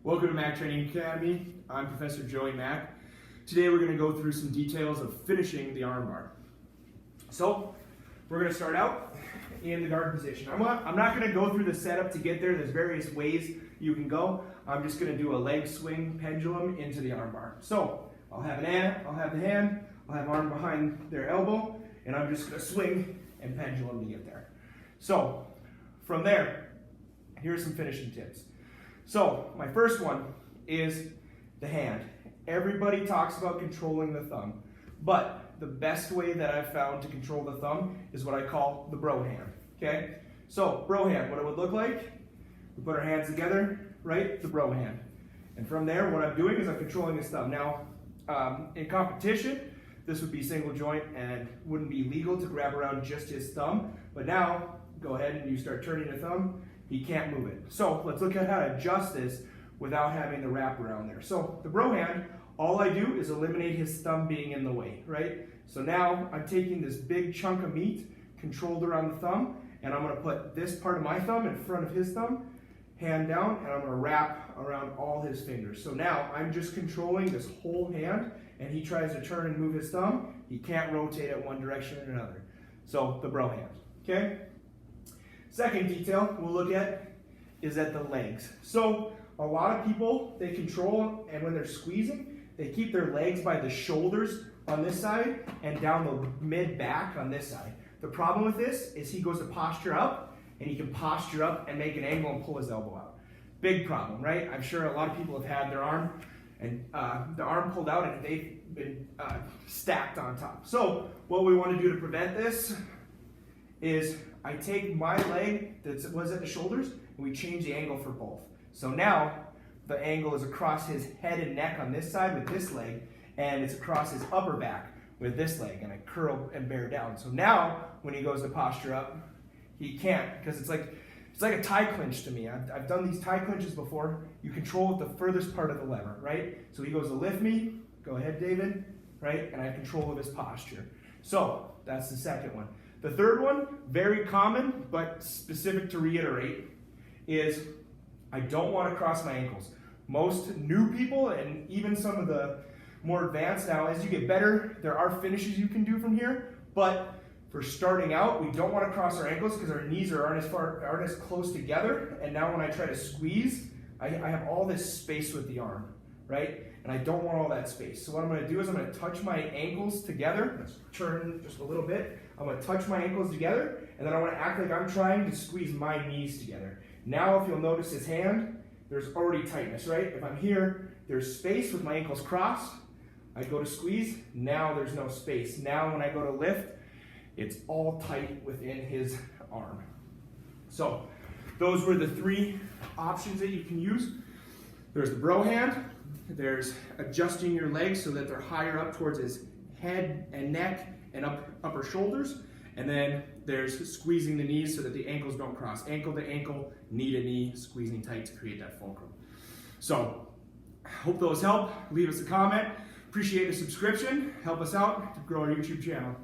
Welcome to Mack Training Academy. I'm Professor Joey Mack. Today we're going to go through some details of finishing the armbar. So we're going to start out in the guard position. I'm not going to go through the setup to get there. There's various ways you can go. I'm just going to do a leg swing pendulum into the armbar. So I'll have the hand, I'll have arm behind their elbow, and I'm just going to swing and pendulum to get there. So from there, here's some finishing tips. So my first one is the hand. Everybody talks about controlling the thumb, but the best way that I've found to control the thumb is what I call the bro hand, okay? So bro hand, what it would look like, we put our hands together, right, the bro hand. And from there, what I'm doing is I'm controlling his thumb. Now, in competition, this would be single joint and wouldn't be legal to grab around just his thumb, but now, go ahead and you start turning the thumb, he can't move it. So let's look at how to adjust this without having the wrap around there. So the bro hand, all I do is eliminate his thumb being in the way, right? So now I'm taking this big chunk of meat controlled around the thumb, and I'm gonna put this part of my thumb in front of his thumb, hand down, and I'm gonna wrap around all his fingers. So now I'm just controlling this whole hand, and he tries to turn and move his thumb, he can't rotate it one direction or another. So the bro hand, okay? Second detail we'll look at is at the legs. So a lot of people, they control, and when they're squeezing, they keep their legs by the shoulders on this side and down the mid-back on this side. The problem with this is he goes to posture up, and he can posture up and make an angle and pull his elbow out. Big problem, right? I'm sure a lot of people have had their arm and the arm pulled out and they've been stacked on top. So what we want to do to prevent this is I take my leg that was at the shoulders and we change the angle for both. So now the angle is across his head and neck on this side with this leg, and it's across his upper back with this leg, and I curl and bear down. So now when he goes to posture up, he can't, because it's like a tie clinch to me. I've done these tie clinches before. You control the furthest part of the lever, right? So he goes to lift me, go ahead David, right? And I have control of his posture. So that's the second one. The third one, very common, but specific to reiterate, is I don't want to cross my ankles. Most new people, and even some of the more advanced now, as you get better, there are finishes you can do from here, but for starting out, we don't want to cross our ankles because our knees aren't as close together, and now when I try to squeeze, I have all this space with the arm, right? And I don't want all that space. So what I'm going to do is I'm going to touch my ankles together. Let's turn just a little bit. I'm going to touch my ankles together, and then I want to act like I'm trying to squeeze my knees together. Now if you'll notice his hand, there's already tightness, right? If I'm here, there's space with my ankles crossed. I go to squeeze, now there's no space. Now when I go to lift, it's all tight within his arm. So those were the three options that you can use. There's the bro hand, there's adjusting your legs so that they're higher up towards his head and neck and upper shoulders, and then there's squeezing the knees so that the ankles don't cross. Ankle to ankle, knee to knee, squeezing tight to create that fulcrum. So, hope those help. Leave us a comment. Appreciate the subscription. Help us out to grow our YouTube channel.